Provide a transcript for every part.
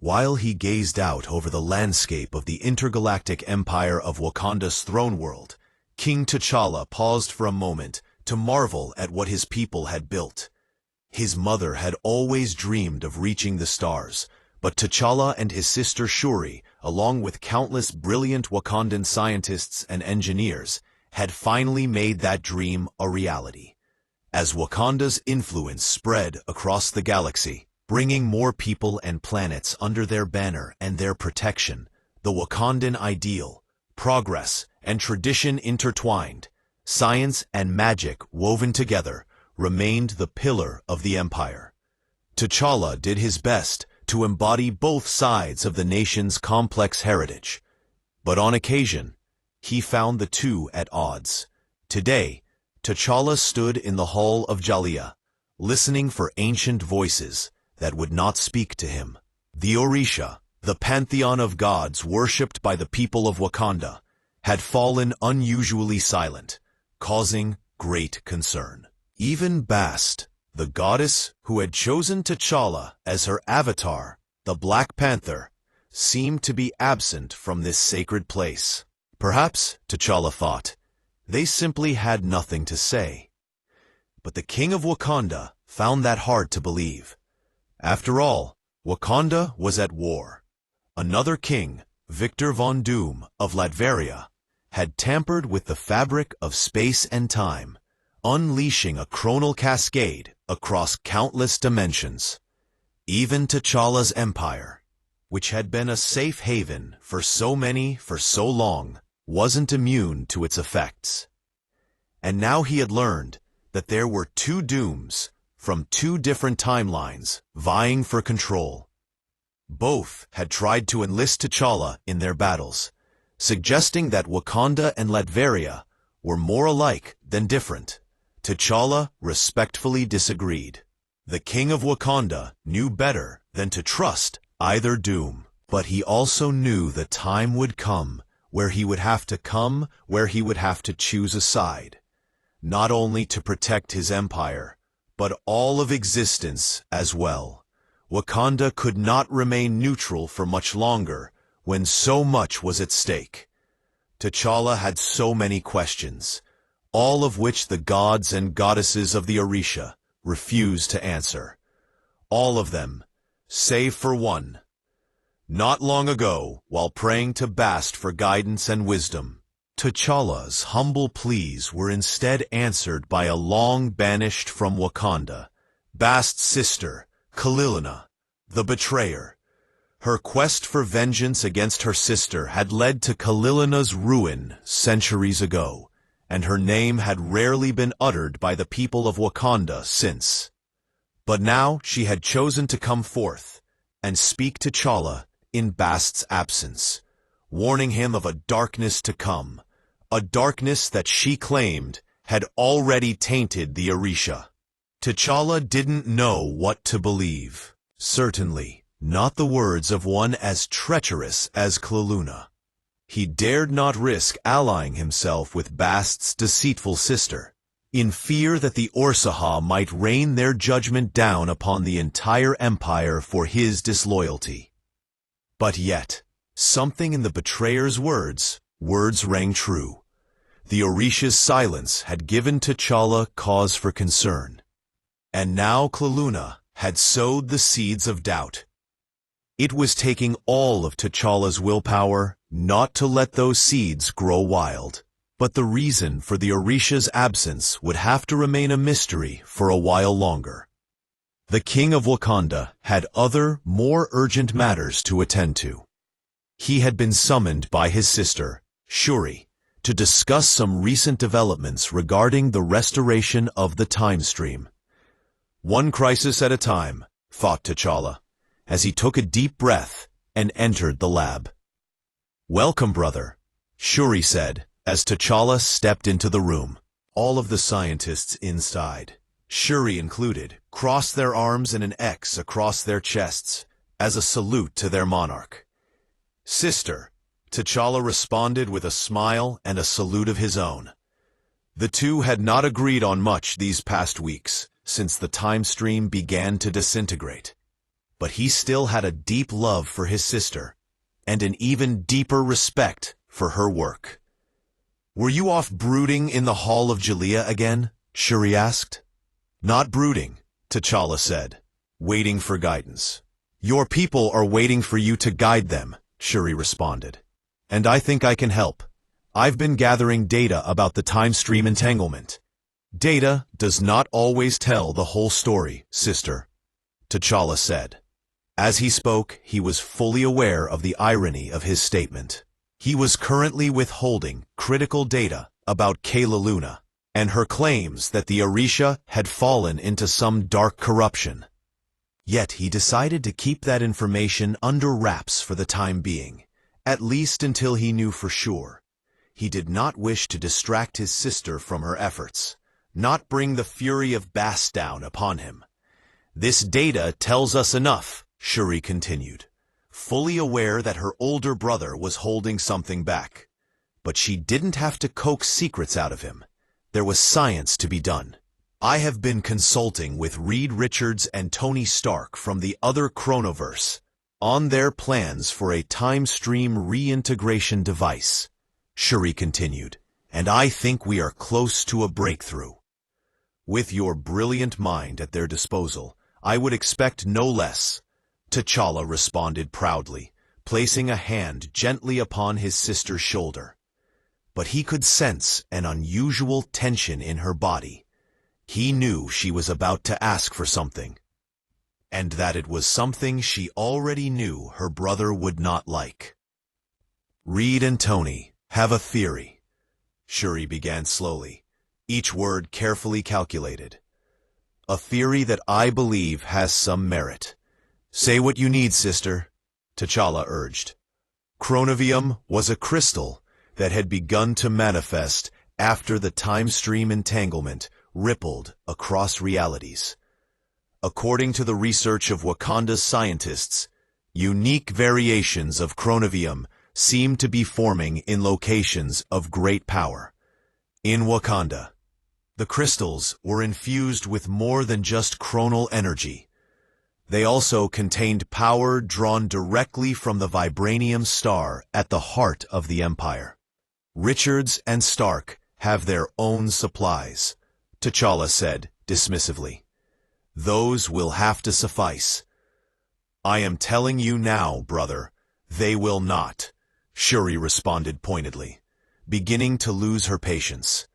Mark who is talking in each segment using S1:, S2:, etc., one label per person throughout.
S1: While he gazed out over the landscape of the intergalactic empire of Wakanda's throne world, King T'Challa paused for a moment to marvel at what his people had built. His mother had always dreamed of reaching the stars, but T'Challa and his sister Shuri, along with countless brilliant Wakandan scientists and engineers, had finally made that dream a reality. As Wakanda's influence spread across the galaxy, bringing more people and planets under their banner and their protection, the Wakandan ideal, progress and tradition intertwined, science and magic woven together, remained the pillar of the empire. T'Challa did his best to embody both sides of the nation's complex heritage, but on occasion, he found the two at odds. Today, T'Challa stood in the Hall of Jaliyah, listening for ancient voices that would not speak to him. The Orisha, the pantheon of gods worshipped by the people of Wakanda, had fallen unusually silent, causing great concern. Even Bast, the goddess who had chosen T'Challa as her avatar, the Black Panther, seemed to be absent from this sacred place. Perhaps, T'Challa thought, they simply had nothing to say. But the king of Wakanda found that hard to believe. After all, Wakanda was at war. Another king, Victor Von Doom of Latveria, had tampered with the fabric of space and time, unleashing a chronal cascade across countless dimensions. Even T'Challa's empire, which had been a safe haven for so many for so long, wasn't immune to its effects. And now he had learned that there were two Dooms from two different timelines vying for control. Both had tried to enlist T'Challa in their battles, suggesting that Wakanda and Latveria were more alike than different. T'Challa respectfully disagreed. The king of Wakanda knew better than to trust either Doom, but he also knew the time would come where he would have to choose a side, not only to protect his empire, but all of existence as well. Wakanda could not remain neutral for much longer when so much was at stake. T'Challa had so many questions, all of which the gods and goddesses of the Orisha refused to answer. All of them, save for one. Not long ago, while praying to Bast for guidance and wisdom, T'Challa's humble pleas were instead answered by a long-banished from Wakanda, Bast's sister, Kalilina, the betrayer. Her quest for vengeance against her sister had led to Kalilina's ruin centuries ago, and her name had rarely been uttered by the people of Wakanda since. But now she had chosen to come forth and speak to T'Challa in Bast's absence, warning him of a darkness to come, a darkness that she claimed had already tainted the Orisha. T'Challa didn't know what to believe. Certainly not the words of one as treacherous as Kalilina. He dared not risk allying himself with Bast's deceitful sister, in fear that the Orsaha might rain their judgment down upon the entire empire for his disloyalty. But yet, something in the betrayer's words rang true. The Orisha's silence had given T'Challa cause for concern. And now Kalilina had sowed the seeds of doubt. It was taking all of T'Challa's willpower not to let those seeds grow wild. But the reason for the Orisha's absence would have to remain a mystery for a while longer. The king of Wakanda had other, more urgent matters to attend to. He had been summoned by his sister, Shuri, to discuss some recent developments regarding the restoration of the time stream. One crisis at a time, thought T'Challa, as he took a deep breath and entered the lab. "Welcome, brother," Shuri said, as T'Challa stepped into the room. All of the scientists inside, Shuri included, crossed their arms in an X across their chests, as a salute to their monarch. "Sister," T'Challa responded with a smile and a salute of his own. The two had not agreed on much these past weeks, since the time stream began to disintegrate. but he still had a deep love for his sister, and an even deeper respect for her work. "Were you off brooding in the Hall of Jalea again?" Shuri asked. "Not brooding," T'Challa said, "waiting for guidance." "Your people are waiting for you to guide them," Shuri responded. "And I think I can help. I've been gathering data about the time stream entanglement." "Data does not always tell the whole story, sister," T'Challa said. As he spoke, he was fully aware of the irony of his statement. He was currently withholding critical data about Kayla Luna, and her claims that the Orisha had fallen into some dark corruption. Yet he decided to keep that information under wraps for the time being, at least until he knew for sure. He did not wish to distract his sister from her efforts, not bring the fury of Bast down upon him. "This data tells us enough," Shuri continued, fully aware that her older brother was holding something back. But she didn't have to coax secrets out of him. There was science to be done. "I have been consulting with Reed Richards and Tony Stark from the other Chronoverse on their plans for a time stream reintegration device," Shuri continued, "and I think we are close to a breakthrough." "With your brilliant mind at their disposal, I would expect no less," T'Challa responded proudly, placing a hand gently upon his sister's shoulder. But he could sense an unusual tension in her body. He knew she was about to ask for something, and that it was something she already knew her brother would not like. "Reed and Tony have a theory," Shuri began slowly, each word carefully calculated. "A theory that I believe has some merit." "Say what you need, sister," T'Challa urged. Chronovium was a crystal that had begun to manifest after the time stream entanglement rippled across realities. According to the research of Wakanda's scientists, unique variations of chronovium seemed to be forming in locations of great power. In Wakanda, the crystals were infused with more than just chronal energy. They also contained power drawn directly from the vibranium star at the heart of the Empire. "Richards and Stark have their own supplies," T'Challa said dismissively. "Those will have to suffice." "I am telling you now, brother, they will not," Shuri responded pointedly, beginning to lose her patience.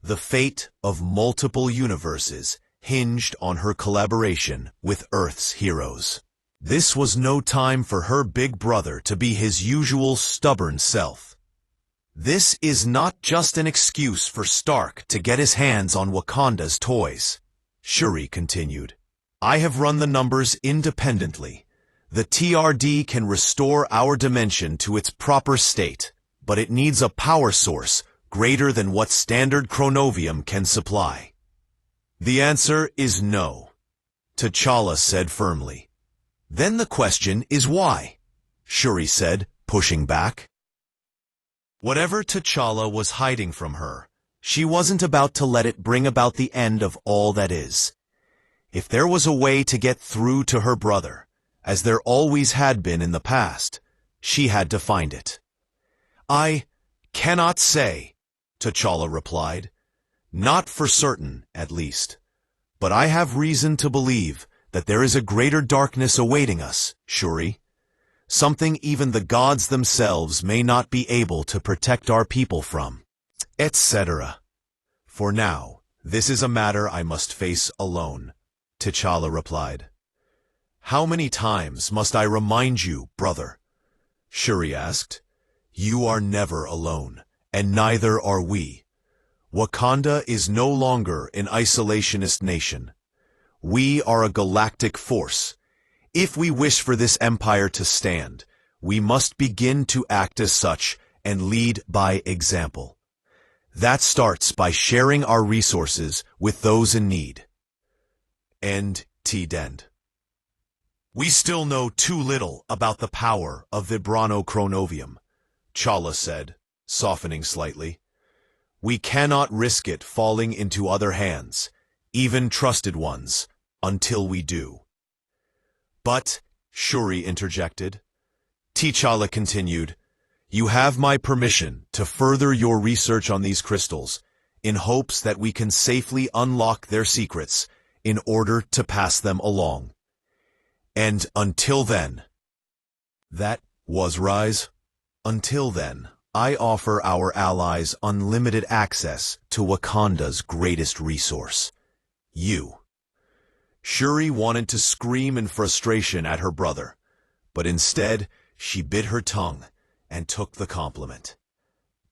S1: The fate of multiple universes hinged on her collaboration with Earth's heroes. This was no time for her big brother to be his usual stubborn self. "This is not just an excuse for Stark to get his hands on Wakanda's toys," Shuri continued. "I have run the numbers independently. The TRD can restore our dimension to its proper state, but it needs a power source greater than what standard chronovium can supply." "The answer is no," T'Challa said firmly. "Then the question is why?" Shuri said, pushing back. Whatever T'Challa was hiding from her, she wasn't about to let it bring about the end of all that is. If there was a way to get through to her brother, as there always had been in the past, she had to find it. "I cannot say," T'Challa replied. "Not for certain, at least. But I have reason to believe that there is a greater darkness awaiting us, Shuri. Something even the gods themselves may not be able to protect our people from, etc. For now, this is a matter I must face alone," T'Challa replied. "How many times must I remind you, brother?" Shuri asked. "You are never alone, and neither are we. Wakanda is no longer an isolationist nation. We are a galactic force. If we wish for this empire to stand, we must begin to act as such and lead by example. That starts by sharing our resources with those in need." And T-Dend. "We still know too little about the power of Vibrano-Chronovium," T'Challa said, softening slightly. "We cannot risk it falling into other hands, even trusted ones, until we do. But Shuri interjected. T'Challa continued, "You have my permission to further your research on these crystals, in hopes that we can safely unlock their secrets in order to pass them along. And until then," that was Rise. "Until then, I offer our allies unlimited access to Wakanda's greatest resource, you." Shuri wanted to scream in frustration at her brother, but instead she bit her tongue and took the compliment.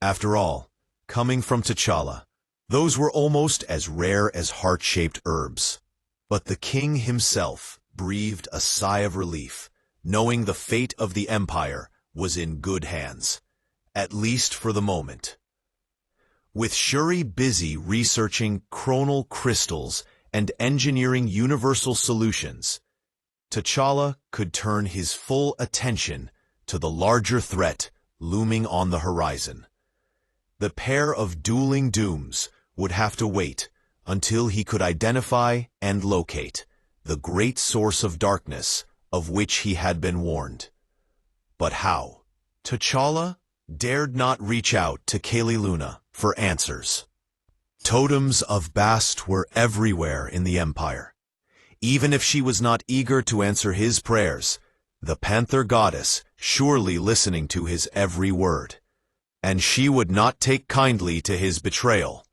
S1: After all, coming from T'Challa, those were almost as rare as heart-shaped herbs. But the king himself breathed a sigh of relief, knowing the fate of the Empire was in good hands, at least for the moment. With Shuri busy researching chronal crystals and engineering universal solutions, T'Challa could turn his full attention to the larger threat looming on the horizon. The pair of dueling dooms would have to wait until he could identify and locate the great source of darkness of which he had been warned. But how? T'Challa dared not reach out to Kali Luna for answers. Totems of Bast were everywhere in the Empire. Even if she was not eager to answer his prayers, the Panther goddess surely listening to his every word. And she would not take kindly to his betrayal.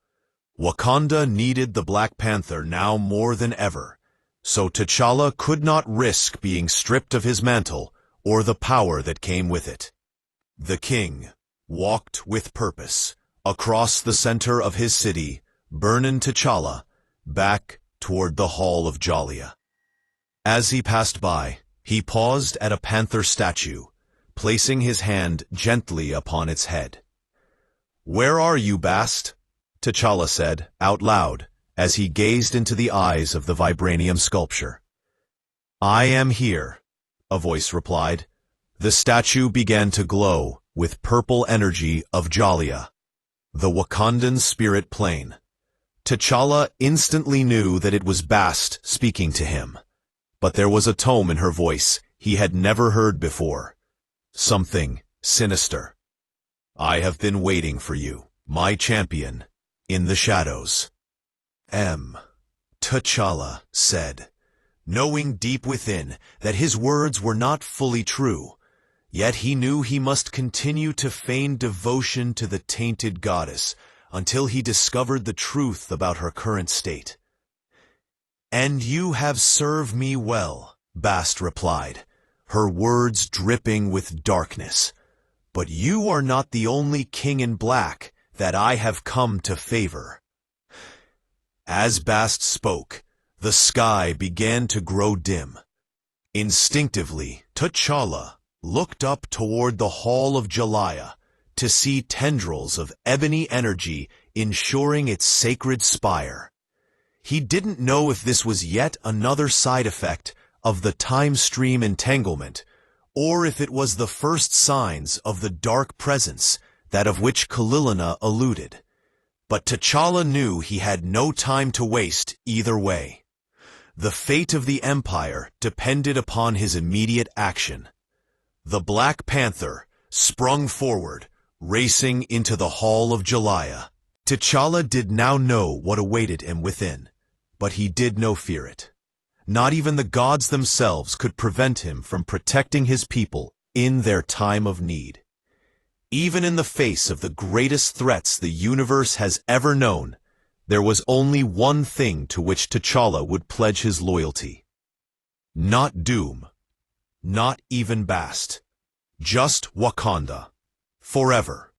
S1: Wakanda needed the Black Panther now more than ever, so T'Challa could not risk being stripped of his mantle or the power that came with it. The king walked with purpose across the center of his city, Burnin T'Challa, back toward the Hall of Jalia. As he passed by, he paused at a panther statue, placing his hand gently upon its head. "Where are you, Bast?" T'Challa said, out loud, as he gazed into the eyes of the vibranium sculpture. "I am here," a voice replied. The statue began to glow with purple energy of Jalia, the Wakandan spirit plane. T'Challa instantly knew that it was Bast speaking to him, but there was a tone in her voice he had never heard before. Something sinister. "I have been waiting for you, my champion, in the shadows." T'Challa said, knowing deep within that his words were not fully true, yet he knew he must continue to feign devotion to the tainted goddess until he discovered the truth about her current state. "And you have served me well," Bast replied, her words dripping with darkness. "But you are not the only king in black that I have come to favor." As Bast spoke, the sky began to grow dim. Instinctively, T'Challa looked up toward the Hall of Jalia to see tendrils of ebony energy ensuring its sacred spire. He didn't know if this was yet another side effect of the time stream entanglement, or if it was the first signs of the dark presence, that of which Kalilina alluded. But T'Challa knew he had no time to waste either way. The fate of the Empire depended upon his immediate action. The Black Panther sprung forward, racing into the Hall of Jalia. T'Challa did now know what awaited him within, but he did no fear it. Not even the gods themselves could prevent him from protecting his people in their time of need. Even in the face of the greatest threats the universe has ever known, there was only one thing to which T'Challa would pledge his loyalty. Not Doom, not even Bast, just Wakanda, forever.